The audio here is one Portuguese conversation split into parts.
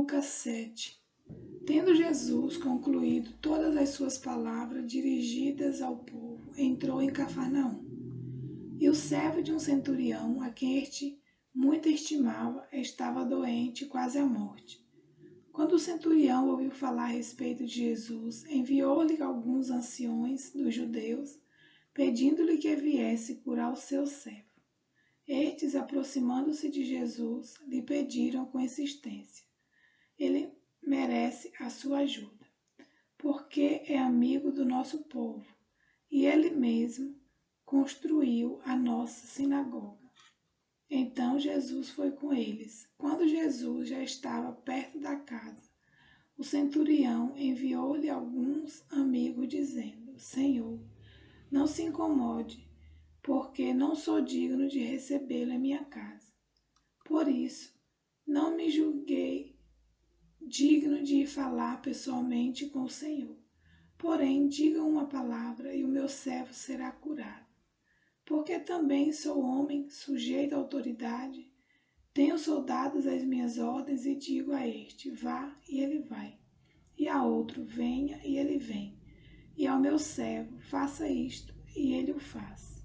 Lucas 7. Tendo Jesus concluído todas as suas palavras dirigidas ao povo, entrou em Cafarnaum. E o servo de um centurião, a quem este muito estimava, estava doente, quase à morte. Quando o centurião ouviu falar a respeito de Jesus, enviou-lhe alguns anciões dos judeus, pedindo-lhe que viesse curar o seu servo. Estes, aproximando-se de Jesus, lhe pediram com insistência: ele merece a sua ajuda, porque é amigo do nosso povo, e ele mesmo construiu a nossa sinagoga. Então Jesus foi com eles. Quando Jesus já estava perto da casa, o centurião enviou-lhe alguns amigos, dizendo: Senhor, não se incomode, porque não sou digno de recebê-lo em minha casa. Por isso, não me julguei digno de ir falar pessoalmente com o Senhor. Porém, diga uma palavra e o meu servo será curado. Porque também sou homem sujeito à autoridade, tenho soldados às minhas ordens e digo a este: vá, e ele vai. E a outro: venha, e ele vem. E ao meu servo: faça isto, e ele o faz.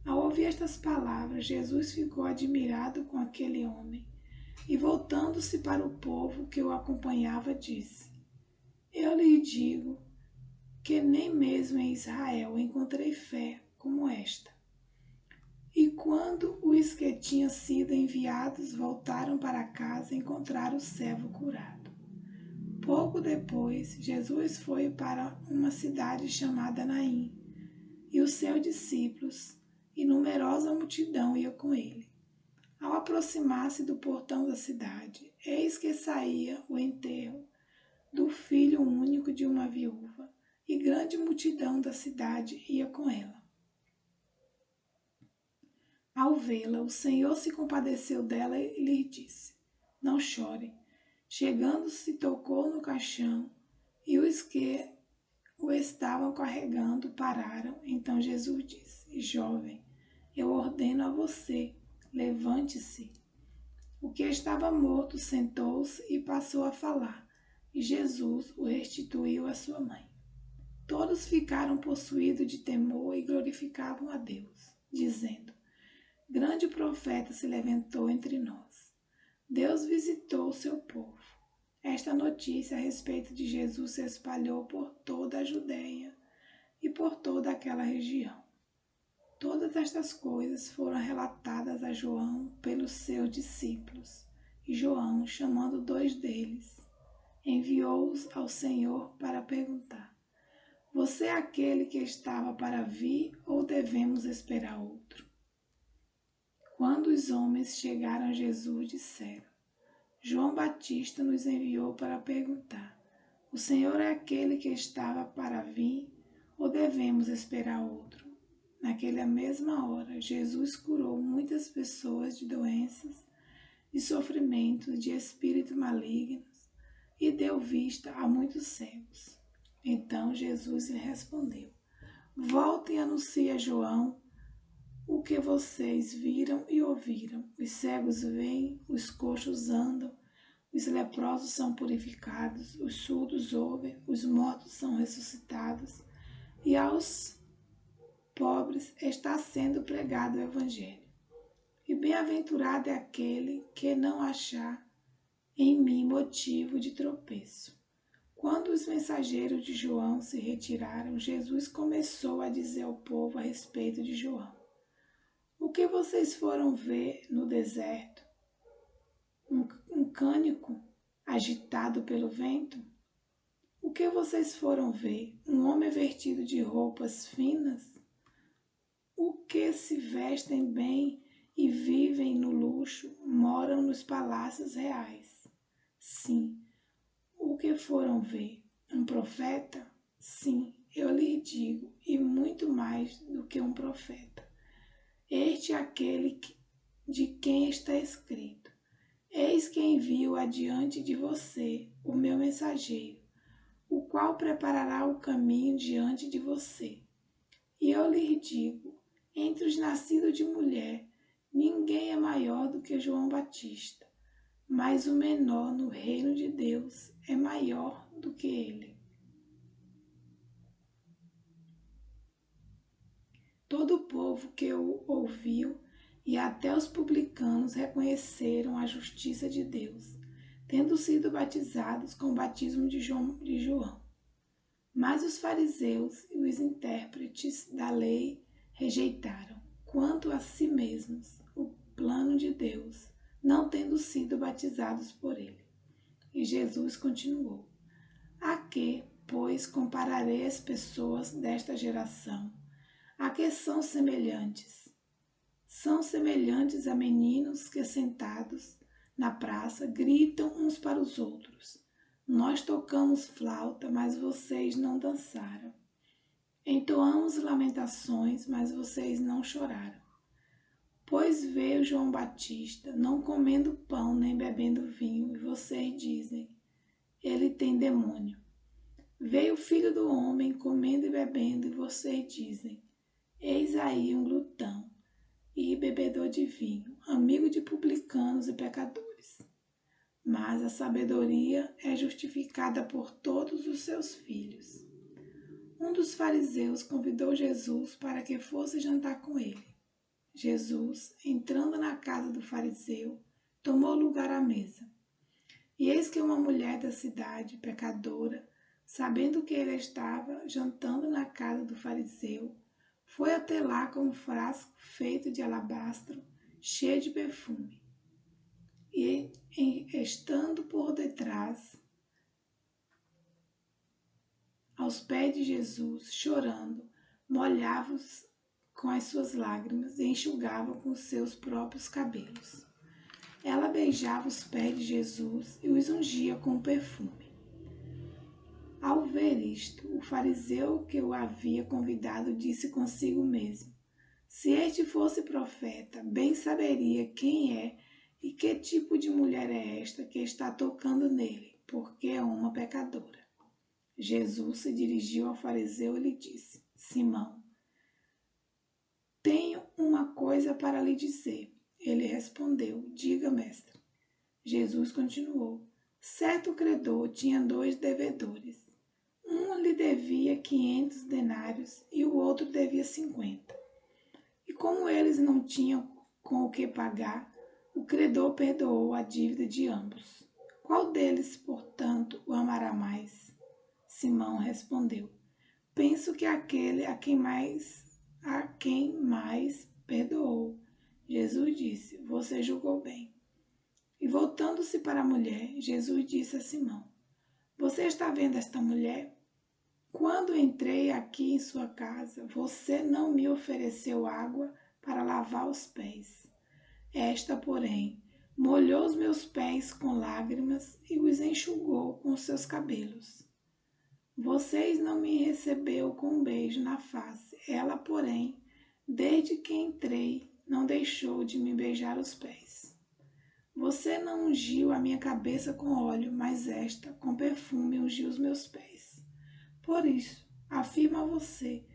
Ao ouvir estas palavras, Jesus ficou admirado com aquele homem. E voltando-se para o povo que o acompanhava, disse: eu lhe digo que nem mesmo em Israel encontrei fé como esta. E quando os que tinham sido enviados voltaram para casa, encontraram o servo curado. Pouco depois, Jesus foi para uma cidade chamada Naim, e os seus discípulos e numerosa multidão ia com ele. Ao aproximar-se do portão da cidade, eis que saía o enterro do filho único de uma viúva, e grande multidão da cidade ia com ela. Ao vê-la, o Senhor se compadeceu dela e lhe disse: não chore. Chegando-se, tocou no caixão, e os que o estavam carregando pararam. Então Jesus disse: jovem, eu ordeno a você, levante-se. O que estava morto sentou-se e passou a falar, e Jesus o restituiu à sua mãe. Todos ficaram possuídos de temor e glorificavam a Deus, dizendo: grande profeta se levantou entre nós. Deus visitou o seu povo. Esta notícia a respeito de Jesus se espalhou por toda a Judeia e por toda aquela região. Todas estas coisas foram relatadas a João pelos seus discípulos. E João, chamando 2 deles, enviou-os ao Senhor para perguntar: você é aquele que estava para vir ou devemos esperar outro? Quando os homens chegaram a Jesus, disseram: João Batista nos enviou para perguntar: o Senhor é aquele que estava para vir ou devemos esperar outro? Naquela mesma hora, Jesus curou muitas pessoas de doenças, de sofrimentos, de espíritos malignos e deu vista a muitos cegos. Então Jesus lhe respondeu: voltem e anunciem a João o que vocês viram e ouviram. Os cegos veem, os coxos andam, os leprosos são purificados, os surdos ouvem, os mortos são ressuscitados, e aos pobres está sendo pregado o Evangelho. E bem-aventurado é aquele que não achar em mim motivo de tropeço. Quando os mensageiros de João se retiraram, Jesus começou a dizer ao povo a respeito de João: o que vocês foram ver no deserto? Um cânico agitado pelo vento? O que vocês foram ver? Um homem vestido de roupas finas? O que se vestem bem e vivem no luxo, moram nos palácios reais? Sim. O que foram ver? Um profeta? Sim, eu lhe digo, e muito mais do que um profeta. Este é aquele de quem está escrito: eis que envio adiante de você o meu mensageiro, o qual preparará o caminho diante de você. E eu lhe digo: entre os nascidos de mulher, ninguém é maior do que João Batista, mas o menor no reino de Deus é maior do que ele. Todo o povo que o ouviu e até os publicanos reconheceram a justiça de Deus, tendo sido batizados com o batismo de João. Mas os fariseus e os intérpretes da lei rejeitaram, quanto a si mesmos, o plano de Deus, não tendo sido batizados por ele. E Jesus continuou: A que, pois, compararei as pessoas desta geração? A que são semelhantes? São semelhantes a meninos que, sentados na praça, gritam uns para os outros: Nós tocamos flauta, mas vocês não dançaram. Entoamos lamentações, mas vocês não choraram. Pois veio João Batista, não comendo pão nem bebendo vinho, e vocês dizem: Ele tem demônio. Veio o Filho do Homem comendo e bebendo, e vocês dizem: Eis aí um glutão e bebedor de vinho, amigo de publicanos e pecadores. Mas a sabedoria é justificada por todos os seus filhos. Um dos fariseus convidou Jesus para que fosse jantar com ele. Jesus, entrando na casa do fariseu, tomou lugar à mesa. E eis que uma mulher da cidade, pecadora, sabendo que ele estava jantando na casa do fariseu, foi até lá com um frasco feito de alabastro, cheio de perfume. E, estando por detrás, aos pés de Jesus, chorando, molhava-os com as suas lágrimas e enxugava com os seus próprios cabelos. Ela beijava os pés de Jesus e os ungia com perfume. Ao ver isto, o fariseu que o havia convidado disse consigo mesmo: Se este fosse profeta, bem saberia quem é e que tipo de mulher é esta que está tocando nele, porque é uma pecadora. Jesus se dirigiu ao fariseu e lhe disse: Simão, tenho uma coisa para lhe dizer. Ele respondeu: Diga, mestre. Jesus continuou: Certo credor tinha 2 devedores. Um lhe devia 500 denários e o outro devia 50. E como eles não tinham com o que pagar, o credor perdoou a dívida de ambos. Qual deles, portanto, o amará mais? Simão respondeu: Penso que aquele a quem mais perdoou. Jesus disse: Você julgou bem. E voltando-se para a mulher, Jesus disse a Simão: Você está vendo esta mulher? Quando entrei aqui em sua casa, você não me ofereceu água para lavar os pés. Esta, porém, molhou os meus pés com lágrimas e os enxugou com seus cabelos. Vocês não me recebeu com um beijo na face. Ela, porém, desde que entrei, não deixou de me beijar os pés. Você não ungiu a minha cabeça com óleo, mas esta, com perfume, ungiu os meus pés. Por isso, afirmo a você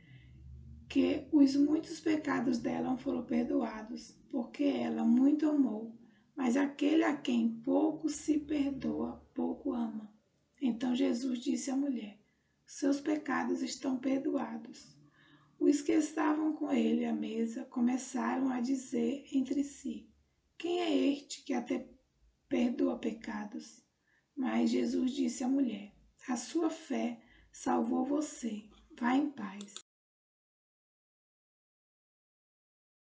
que os muitos pecados dela foram perdoados, porque ela muito amou, mas aquele a quem pouco se perdoa, pouco ama. Então Jesus disse à mulher: Seus pecados estão perdoados. Os que estavam com ele à mesa começaram a dizer entre si: Quem é este que até perdoa pecados? Mas Jesus disse à mulher: A sua fé salvou você. Vá em paz.